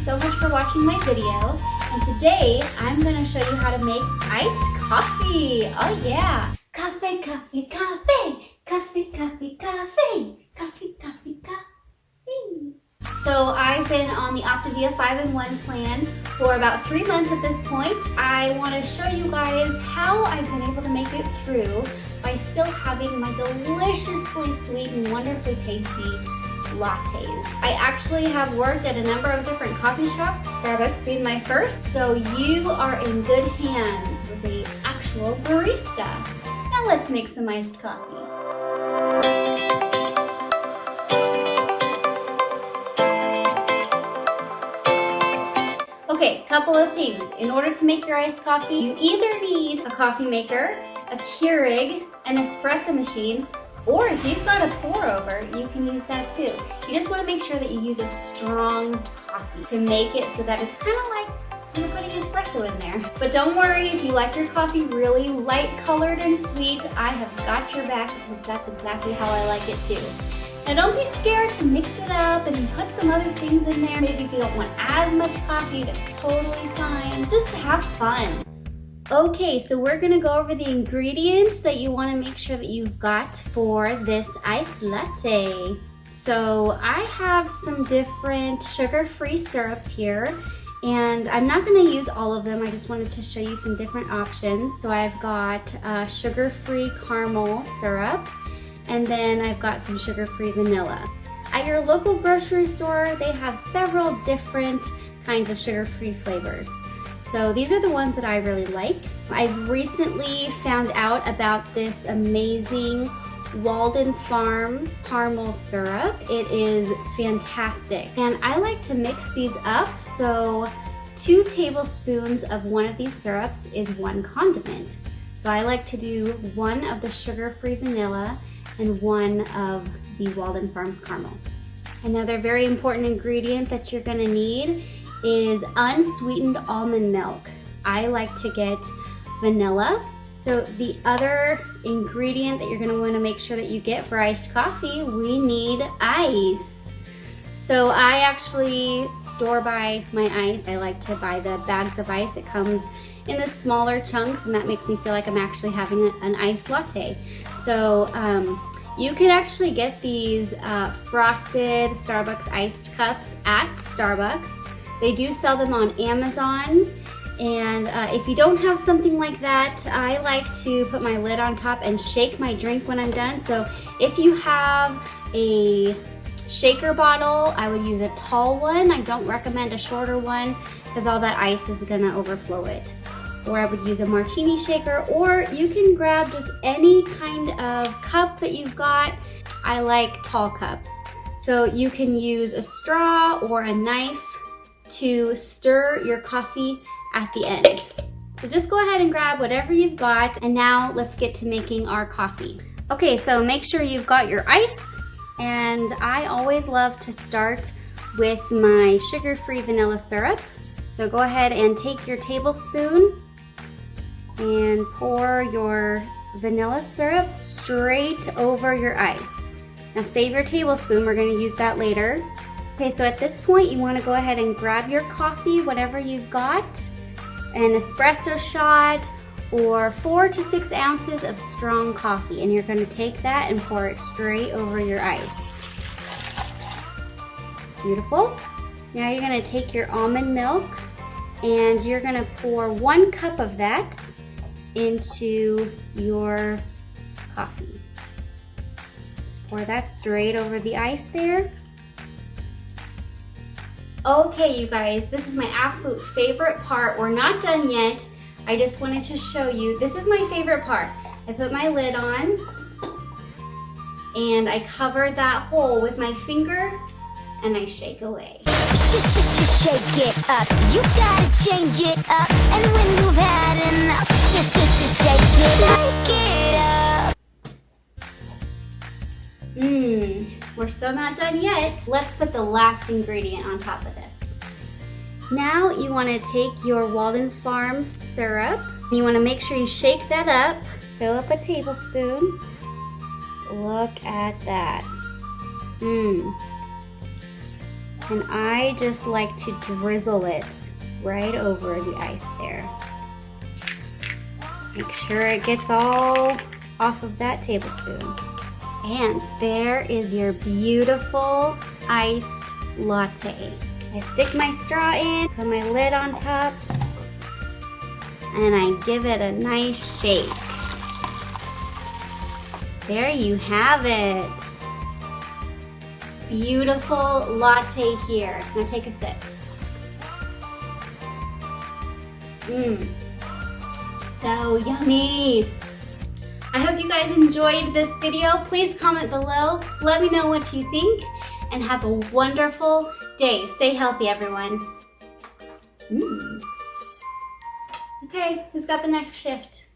so much for watching my video. And today, I'm gonna show you how to make iced coffee. Oh yeah. Coffee, coffee, coffee. Coffee, coffee, coffee. Coffee, coffee, coffee. So I've been on the Optavia 5-in-1 plan for about 3 months at this point. I want to show you guys how I've been able to make it through by still having my deliciously sweet and wonderfully tasty lattes. I actually have worked at a number of different coffee shops, Starbucks being my first, so you are in good hands with an actual barista. Now let's make some iced coffee. Okay, couple of things. In order to make your iced coffee, you either need a coffee maker, a Keurig, an espresso machine, or if you've got a pour over, you can use that too. You just want to make sure that you use a strong coffee to make it so that it's kind of like you're putting espresso in there. But don't worry, if you like your coffee really light colored and sweet, I have got your back because that's exactly how I like it too. Now don't be scared to mix it up and put some other things in there. Maybe if you don't want as much coffee, that's totally fine. Just to have fun. Okay, so we're gonna go over the ingredients that you wanna make sure that you've got for this iced latte. So I have some different sugar-free syrups here, and I'm not gonna use all of them. I just wanted to show you some different options. So I've got sugar-free caramel syrup, and then I've got some sugar-free vanilla. At your local grocery store, they have several different kinds of sugar-free flavors. So these are the ones that I really like. I've recently found out about this amazing Walden Farms caramel syrup. It is fantastic. And I like to mix these up, so 2 tablespoons of one of these syrups is 1 condiment. So I like to do 1 of the sugar-free vanilla and 1 of the Walden Farms caramel. Another very important ingredient that you're gonna need is unsweetened almond milk. I like to get vanilla. So the other ingredient that you're gonna wanna make sure that you get for iced coffee, we need ice. So I actually store by my ice. I like to buy the bags of ice. It comes in the smaller chunks, and that makes me feel like I'm actually having an iced latte. So you can actually get these frosted Starbucks iced cups at Starbucks. They do sell them on Amazon, and if you don't have something like that, I like to put my lid on top and shake my drink when I'm done. So if you have a shaker bottle, I would use a tall one. I don't recommend a shorter one because all that ice is gonna overflow it. Or I would use a martini shaker, or you can grab just any kind of cup that you've got. I like tall cups. So you can use a straw or a knife to stir your coffee at the end. So just go ahead and grab whatever you've got, and now let's get to making our coffee. Okay, so make sure you've got your ice, and I always love to start with my sugar-free vanilla syrup. So go ahead and take your tablespoon and pour your vanilla syrup straight over your ice. Now save your tablespoon, we're gonna use that later. Okay, so at this point, you wanna go ahead and grab your coffee, whatever you've got, an espresso shot, or 4 to 6 ounces of strong coffee, and you're gonna take that and pour it straight over your ice. Beautiful. Now you're gonna take your almond milk, and you're gonna pour 1 cup of that into your coffee. Just pour that straight over the ice there. Okay, you guys, this is my absolute favorite part. We're not done yet. I just wanted to show you, this is my favorite part. I put my lid on, and I cover that hole with my finger, and I shake away. Shake it up, you gotta change it up. And when you've had enough, shake it up. We're still not done yet. Let's put the last ingredient on top of this. Now you want to take your Walden Farms syrup. You want to make sure you shake that up. Fill up a tablespoon. Look at that. And I just like to drizzle it right over the ice there. Make sure it gets all off of that tablespoon. And there is your beautiful iced latte. I stick my straw in, put my lid on top, and I give it a nice shake. There you have it. Beautiful latte here. Now take a sip. So yummy. I hope you guys enjoyed this video. Please comment below. Let me know what you think and have a wonderful day. Stay healthy, everyone. Okay, who's got the next shift?